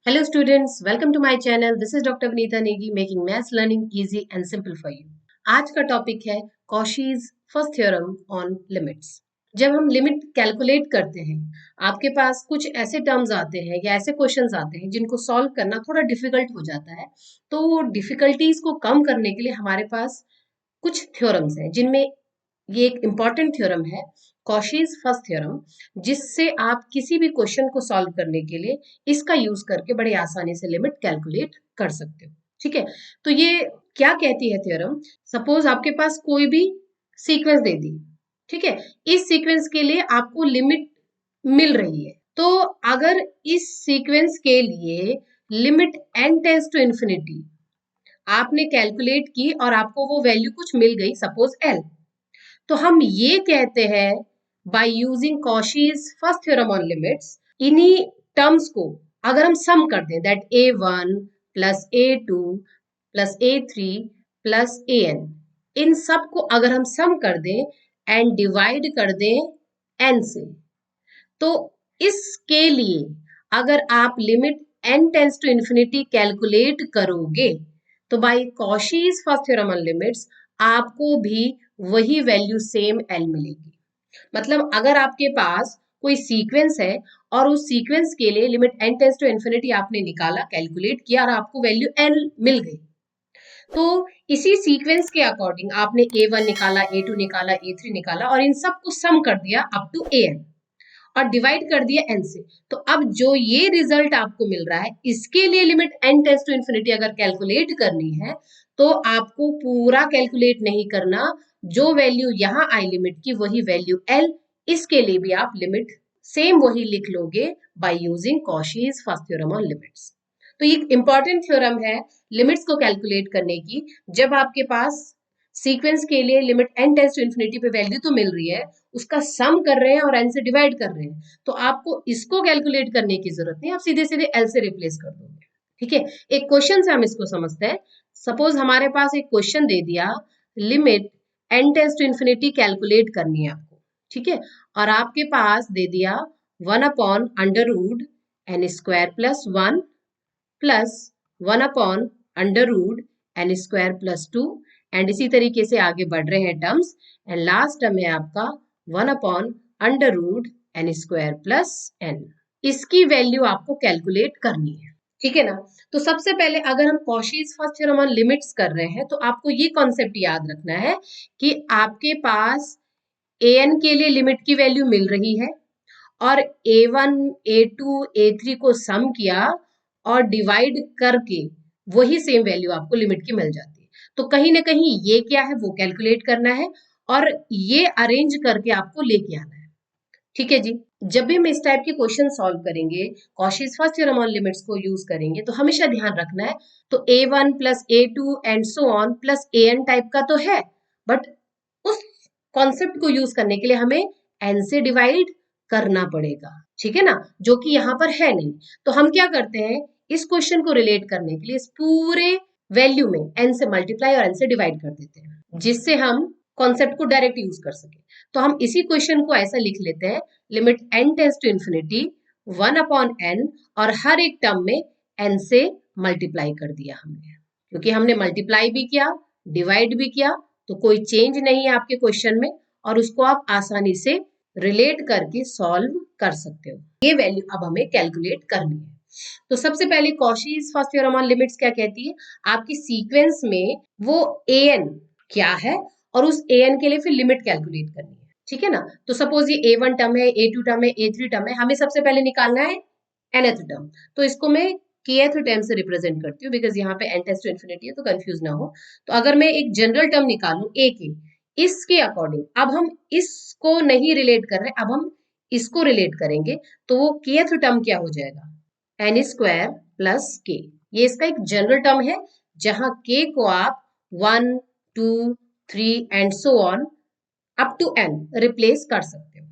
Hello students, welcome to my channel. This is Dr. Vinita Negi making maths learning easy and simple for you. आज का topic है Cauchy's first theorem on limits. जब हम limit calculate करते हैं, आपके पास कुछ ऐसे टर्म्स आते हैं या ऐसे क्वेश्चंस आते हैं जिनको सॉल्व करना थोड़ा डिफिकल्ट हो जाता है। तो डिफिकल्टीज को कम करने के लिए हमारे पास कुछ थ्योरम्स हैं जिनमें ये एक इम्पॉर्टेंट थ्योरम है कॉशीज फर्स्ट थ्योरम, जिससे आप किसी भी क्वेश्चन को सॉल्व करने के लिए इसका यूज करके बड़े आसानी से लिमिट कैलकुलेट कर सकते हो। ठीक है, तो ये क्या कहती है थ्योरम? सपोज आपके पास कोई भी सीक्वेंस दे दी, ठीक है, इस सीक्वेंस के लिए आपको लिमिट मिल रही है, तो अगर इस सीक्वेंस के लिए limit n tends to infinity आपने कैलकुलेट की और आपको वो वैल्यू कुछ मिल गई, सपोज l, तो हम ये कहते हैं bye using Cauchy's first theorem on limits, इन्हीं टर्म्स को अगर हम सम कर दें, that a1 plus a2 plus a3 plus an, इन सब को अगर हम सम कर दें एंड डिवाइड कर दें n से, तो इसके लिए अगर आप limit n tends to infinity calculate करोगे तो by Cauchy's first theorem on limits आपको भी वही वैल्यू सेम l मिलेगी। मतलब अगर आपके पास कोई सीक्वेंस है और उस सीक्वेंस के लिए limit n tends to infinity आपने निकाला, कैलकुलेट किया और आपको वैल्यू n मिल गई, तो इसी सीक्वेंस के अकॉर्डिंग आपने a1 निकाला, a2 निकाला, a3 निकाला और इन सब को सम कर दिया अप टू an और डिवाइड कर दिया n से, तो अब जो ये रिजल्ट आपको मिल रहा है इसके लिए limit n tends to infinity अगर कैलकुलेट करनी है तो आपको पूरा कैलकुलेट नहीं करना, जो वैल्यू यहाँ आई लिमिट की वही वैल्यू l, इसके लिए भी आप लिमिट सेम वही लिख लोगे by using Cauchy's first theorem on limits. तो ये इंपॉर्टेंट थ्योरम है लिमिट्स को कैलकुलेट करने की। जब आपके पास सीक्वेंस के लिए limit n tends to infinity पे वैल्यू तो मिल रही है, उसका सम कर रहे हैं और n से डिवाइड कर रहे हैं, तो आपको इसको कैलकुलेट करने की जरूरत नहीं, आप सीधे सीधे l से रिप्लेस कर दोगे। ठीक है, एक क्वेश्चन से हम इसको समझते हैं। सपोज हमारे पास एक क्वेश्चन दे दिया, limit n tends to infinity calculate करनी है आपको, ठीक है, और आपके पास दे दिया 1 upon under root n square plus 1 plus 1 upon under root n square plus 2, and इसी तरीके से आगे बढ़ रहे हैं टर्म्स, एंड लास्ट टर्म है आपका 1 upon under root n square plus n। इसकी वैल्यू आपको कैलकुलेट करनी है, ठीक है ना। तो सबसे पहले अगर हम Cauchy's first theorem on limits कर रहे हैं तो आपको ये कॉन्सेप्ट याद रखना है कि आपके पास an के लिए लिमिट की वैल्यू मिल रही है और a1 a2 a3 को सम किया और डिवाइड करके वही सेम वैल्यू आपको लिमिट की मिल जाती है। तो कहीं ना कहीं ये क्या है वो कैलकुलेट करना है और ये अरेंज करके आपको लेके आना है। ठीक है जी, जब भी हम इस टाइप के क्वेश्चन सॉल्व करेंगे, Cauchy's first theorem on limits को यूज करेंगे, तो हमेशा ध्यान रखना है, तो a1 plus a2 and so on plus an type का तो है, बट उस कॉन्सेप्ट को यूज करने के लिए हमें n से डिवाइड करना पड़ेगा, ठीक है ना, जो कि यहाँ पर है नहीं। तो हम क्या करते हैं, इस क्वेश्चन को रिलेट करने के लिए इस पूरे वैल्यू में n से मल्टीप्लाई और n से डिवाइड कर देते हैं, जिससे हम कॉन्सेप्ट को डायरेक्ट यूज कर सके। तो हम इसी क्वेश्चन को ऐसा लिख लेते हैं, limit n tends to infinity 1 upon n, और हर एक टर्म में n से मल्टीप्लाई कर दिया हमने, क्योंकि हमने मल्टीप्लाई भी किया डिवाइड भी किया, तो कोई चेंज नहीं है आपके क्वेश्चन में और उसको आप आसानी से रिलेट करके सॉल्व कर सकते हो। ये वैल्यू अब हमें कैलकुलेट करनी है। तो सबसे पहले Cauchy's first theorem on limits क्या कहती है, आपकी सीक्वेंस में वो an क्या है और उस an के लिए फिर लिमिट कैलकुलेट करनी है, ठीक है ना। तो सपोज ये a1 टर्म है, a2 टर्म है, a3 टर्म है, हमें सबसे पहले निकालना है nth टर्म, तो इसको मैं kth टर्म से रिप्रेजेंट करती हूँ, बिकॉज यहाँ पे n टेंस टू इन्फिनिटी है तो कंफ्यूज ना हो। तो अगर मैं एक जनरल टर्म निकालूं a के, इसके अकॉर्डिंग अब हम इसको नहीं रिलेट कर रहे, अब हम इसको रिलेट करेंगे, तो वो kth टर्म क्या हो जाएगा, n स्क्वायर प्लस k। ये इसका एक जनरल टर्म है जहां k को आप 1 2 3 and so on up to n replace कर सकते हो,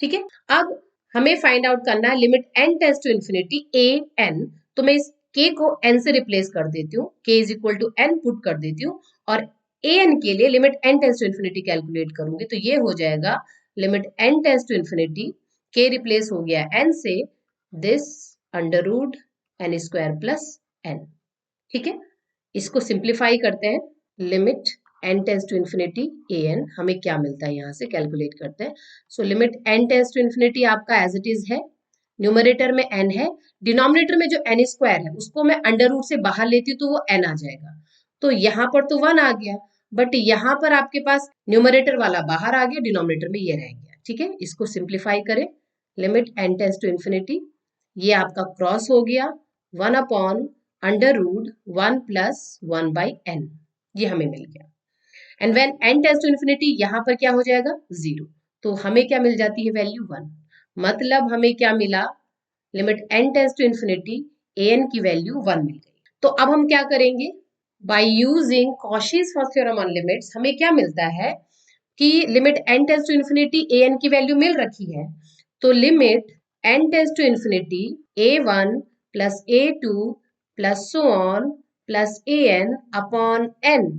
ठीक है। अब हमें फाइंड आउट करना है limit n tends to infinity a n, तो मैं इस k को n से रिप्लेस कर देती हूँ, k is equal to n put कर देती हूँ और an के लिए limit n tends to infinity calculate करूंगी, तो ये हो जाएगा limit n tends to infinity, k replace हो गया n से, this under root n square plus n. ठीक है, इसको सिंप्लीफाई करते हैं, limit N tends to infinity a n, हमें क्या मिलता है यहाँ से कैलकुलेट करते हैं। So limit N tends to infinity आपका एज इट इज है, न्यूमरेटर में एन है, डिनोमिनेटर में जो एन स्क्वायर है उसको मैं अंडर रूट से बाहर लेती हूँ तो वो एन आ जाएगा। तो यहाँ पर तो 1 आ गया, बट यहाँ पर आपके पास न्यूमरेटर वाला बाहर आ गया, डिनोमिनेटर में ये रह गया। ठीक है, इसको सिंप्लीफाई करें, limit N tends to infinity, ये आपका क्रॉस हो गया 1 upon under root 1 plus 1 by n, ये हमें मिल गया। And when n tends to infinity, यहाँ पर क्या हो जाएगा 0, तो हमें क्या मिल जाती है वैल्यू 1, मतलब हमें क्या मिला, limit N tends to infinity a n की वैल्यू 1 मिल गई। तो अब हम क्या करेंगे, by using Cauchy's first theorem on limits, हमें क्या मिलता है कि limit N tends to infinity a n की वैल्यू मिल रखी है, तो limit N tends to infinity a1 plus a2 plus so on plus an upon n,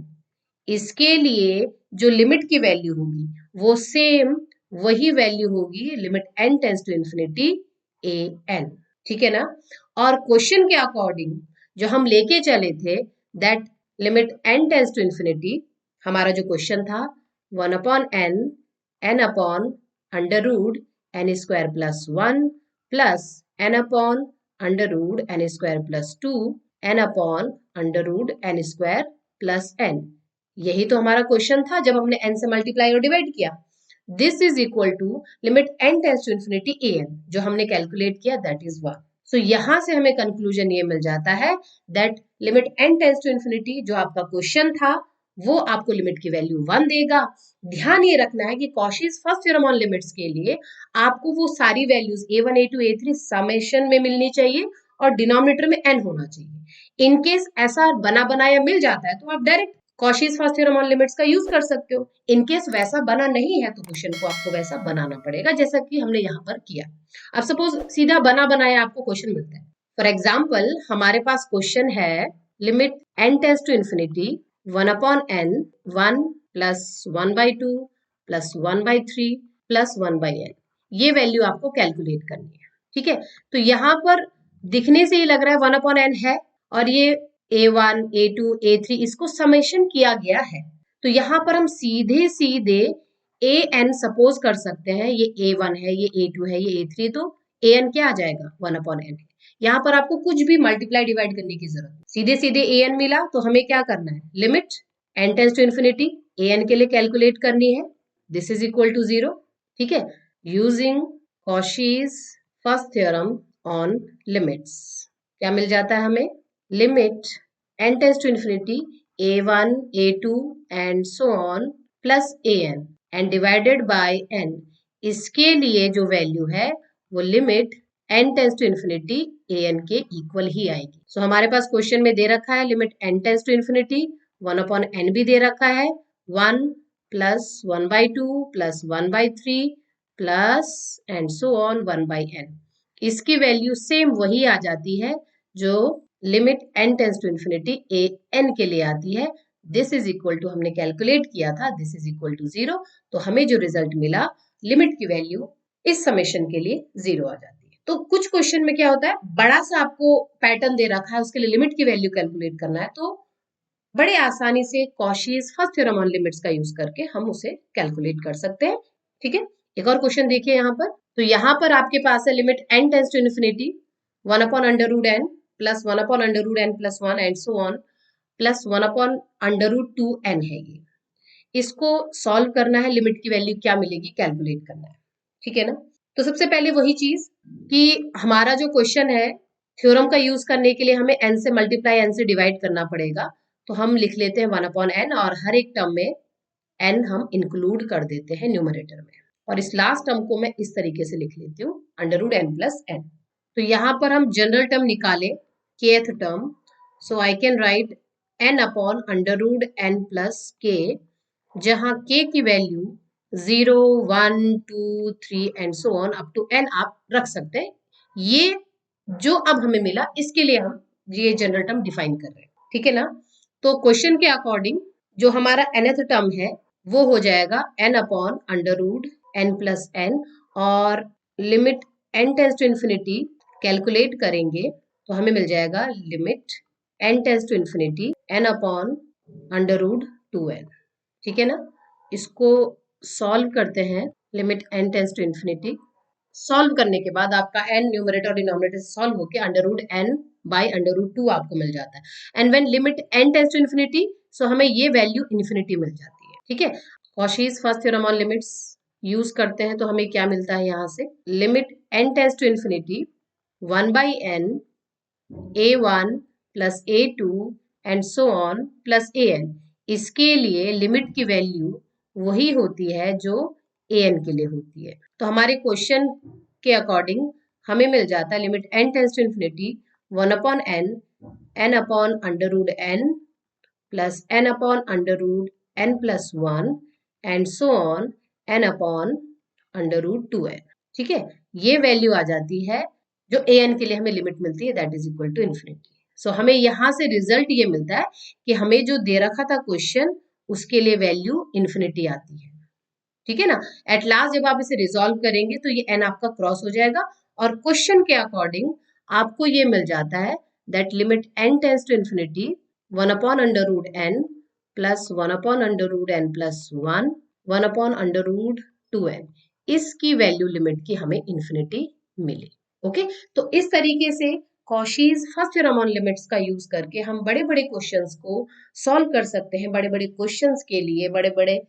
इसके लिए जो लिमिट की वैल्यू होगी वो सेम वही वैल्यू होगी limit N tends to infinity a n. ठीक है ना, और क्वेश्चन के अकॉर्डिंग जो हम लेके चले थे that limit N tends to infinity, हमारा जो क्वेश्चन था 1 upon n upon under root n square plus 1 plus n upon under root n square plus 2 n upon under root n square plus n, यही तो हमारा question था जब हमने n से मल्टीप्लाई और डिवाइड किया। This is equal to limit n tends to infinity a n, जो हमने कैलकुलेट किया दैट इज 1। सो यहां से हमें कंक्लूजन ये मिल जाता है that limit n tends to infinity जो आपका क्वेश्चन था वो आपको लिमिट की वैल्यू 1 देगा। ध्यान ये रखना है कि Cauchy's first theorem on limits के लिए आपको वो सारी values a1 a2 a3 summation में मिलनी चाहिए और डिनोमिनेटर में n होना चाहिए। इनकेस ऐसा बना बनाया मिल जाता है तो आप direct Cauchy's first theorem on limits का यूज कर सकते हो। इनकेस वैसा बना नहीं है तो क्वेश्चन को आपको वैसा बनाना पड़ेगा जैसा कि हमने यहाँ पर किया। अब सपोज सीधा बना बनाया आपको क्वेश्चन मिलता है, फॉर एग्जाम्पल हमारे पास क्वेश्चन है limit N tends to infinity 1 upon n 1 plus 1 by 2 plus 1 by 3 plus 1 by n, ये वैल्यू आपको कैलकुलेट करनी है। ठीक है, तो यहाँ पर दिखने से ही लग रहा है 1 अपॉन एन है और ये a1 a2 a3 इसको समेशन किया गया है, तो यहाँ पर हम सीधे सीधे an सपोज कर सकते हैं, ये a1 है, ये a2 है, ये a3, तो an क्या आ जाएगा 1 अपॉन n। यहाँ पर आपको कुछ भी मल्टीप्लाई डिवाइड करने की जरूरत है, सीधे सीधे an मिला तो हमें क्या करना है, limit n tends to infinity an के लिए कैलकुलेट करनी है, दिस इज इक्वल टू 0। ठीक है, using Cauchy's first theorem on limits क्या मिल जाता है हमें, limit n tends to infinity a1 a2 and so on plus an and divided by n, इसके लिए जो वैल्यू है वो limit n tends to infinity an के इक्वल ही आएगी। सो हमारे पास क्वेश्चन में दे रखा है limit n tends to infinity 1 upon n भी दे रखा है 1 plus 1 by 2 plus 1 by 3 plus and so on 1 by n, इसकी वैल्यू सेम वही आ जाती है जो limit n tends to infinity a n के लिए आती है। दिस इज इक्वल टू हमने कैलकुलेट किया था, दिस इज इक्वल टू 0, तो हमें जो रिजल्ट मिला लिमिट की वैल्यू इस समेशन के लिए 0 आ जाती है। तो कुछ क्वेश्चन में क्या होता है, बड़ा सा आपको पैटर्न दे रखा है, उसके लिए लिमिट की वैल्यू कैलकुलेट करना है, तो बड़े आसानी से Cauchy's first theorem on limits का यूज करके हम उसे कैलकुलेट कर सकते हैं। ठीक है, एक और क्वेश्चन देखिए यहाँ पर, तो यहाँ पर आपके पास है limit n tends to infinity 1 upon under root n plus 1 upon under root n plus 1 and so on plus 1 upon under root 2n है ये, इसको सॉल्व करना है, लिमिट की वैल्यू क्या मिलेगी कैलकुलेट करना है। ठीक है ना, तो सबसे पहले वही चीज कि हमारा जो क्वेश्चन है थ्योरम का यूज करने के लिए हमें n से मल्टीप्लाई n से डिवाइड करना पड़ेगा, तो हम लिख लेते हैं 1 अपॉन n और हर एक टर्म में n हम इंक्लूड कर देते हैं न्यूमरेटर में, और इस लास्ट टर्म को मैं इस तरीके से लिख लेती हूँ under root n plus n। तो यहाँ पर हम जनरल टर्म निकाले kth term, so I can write n upon under root n plus k, जहाँ k की वैल्यू 0 1 2 3 and so on up to n आप रख सकते हैं। ये जो अब हमें मिला इसके लिए हम ये जनरल टर्म डिफाइन कर रहे हैं। ठीक है ना, तो क्वेश्चन के अकॉर्डिंग जो हमारा nth टर्म है वो हो जाएगा n upon under root n plus n, और limit n tends to infinity calculate करेंगे तो हमें मिल जाएगा limit n tends to infinity n upon under root 2n। ठीक है ना, इसको सॉल्व करते हैं। लिमिट n टेंड्स टू इन्फिनिटी, सॉल्व करने के बाद आपका n न्यूमरेटर और डिनोमिनेटर से सॉल्व होके under root n by under root 2 आपको मिल जाता है। And when limit n tends to infinity, so हमें ये वैल्यू इन्फिनिटी मिल जाती है। ठीक है, Cauchy's first theorem on limits use करते हैं तो हमें क्या मिलता है यहाँ से, limit n tends to infinity 1 by n a1 plus a2 and so on plus an। इसके लिए लिमिट की वैल्यू वही होती है जो an के लिए होती है। तो हमारे क्वेश्चन के अकॉर्डिंग हमें मिल जाता है limit n tends to infinity 1 upon n upon under root n plus n upon under root n plus 1 and so on n upon under root 2n। ठीक है, ये वैल्यू आ जाती है जो an के लिए हमें लिमिट मिलती है, that is equal to infinity. So हमें यहाँ से रिजल्ट ये मिलता है कि हमें जो दे रखा था क्वेश्चन उसके लिए वैल्यू इन्फिनिटी आती है। ठीक है ना, एट लास्ट जब आप इसे रिजॉल्व करेंगे तो ये n आपका क्रॉस हो जाएगा और क्वेश्चन के अकॉर्डिंग आपको ये मिल जाता है that limit n tends to infinity 1 upon under root n plus 1 upon under root n plus 1 upon under root 2n, इसकी वैल्यू लिमिट की हमें इन्फिनिटी मिली। ओके, तो इस तरीके से Cauchy's first theorem on limits का यूज करके हम बड़े बड़े क्वेश्चंस को सॉल्व कर सकते हैं। बड़े बड़े क्वेश्चंस के लिए, बड़े बड़े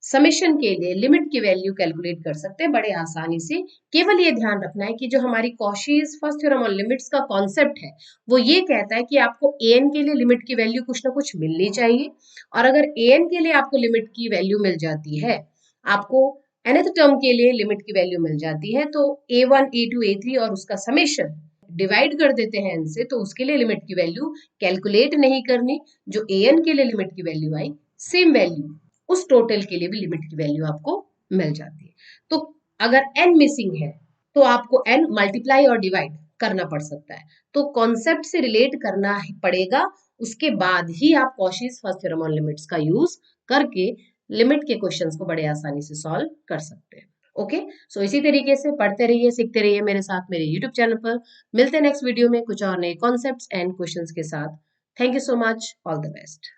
समेशन के लिए लिमिट की वैल्यू कैलकुलेट कर सकते हैं बड़े आसानी से। केवल ये ध्यान रखना है कि जो हमारी Cauchy's first theorem on limits का कॉन्सेप्ट है वो ये कहता है कि आपको an के लिए लिमिट की वैल्यू कुछ ना कुछ मिलनी चाहिए, और अगर an के लिए आपको लिमिट की वैल्यू मिल जाती है, आपको nth टर्म के लिए लिमिट की वैल्यू मिल जाती है, तो a1 a2 a3 और उसका समेशन डिवाइड कर देते हैं n से, तो उसके लिए लिमिट की वैल्यू कैलकुलेट नहीं करनी। जो an के लिए लिमिट की वैल्यू आई, सेम वैल्यू उस टोटल के लिए भी लिमिट की वैल्यू आपको मिल जाती है। तो अगर n मिसिंग है तो आपको n मल्टीप्लाई और डिवाइड करना पड़ सकता है, तो कॉन्सेप्ट से रिलेट करना पड़ेगा, उसके बाद ही आप Cauchy's first theorem on limits का यूज करके लिमिट के क्वेश्चंस को बड़े आसानी से सॉल्व कर सकते हैं। ओके, सो इसी तरीके से पढ़ते रहिए, सीखते रहिए मेरे साथ मेरे यूट्यूब चैनल पर। मिलते हैं नेक्स्ट वीडियो में कुछ और नए कॉन्सेप्ट्स एंड क्वेश्चंस के साथ। Thank you so much, all the best.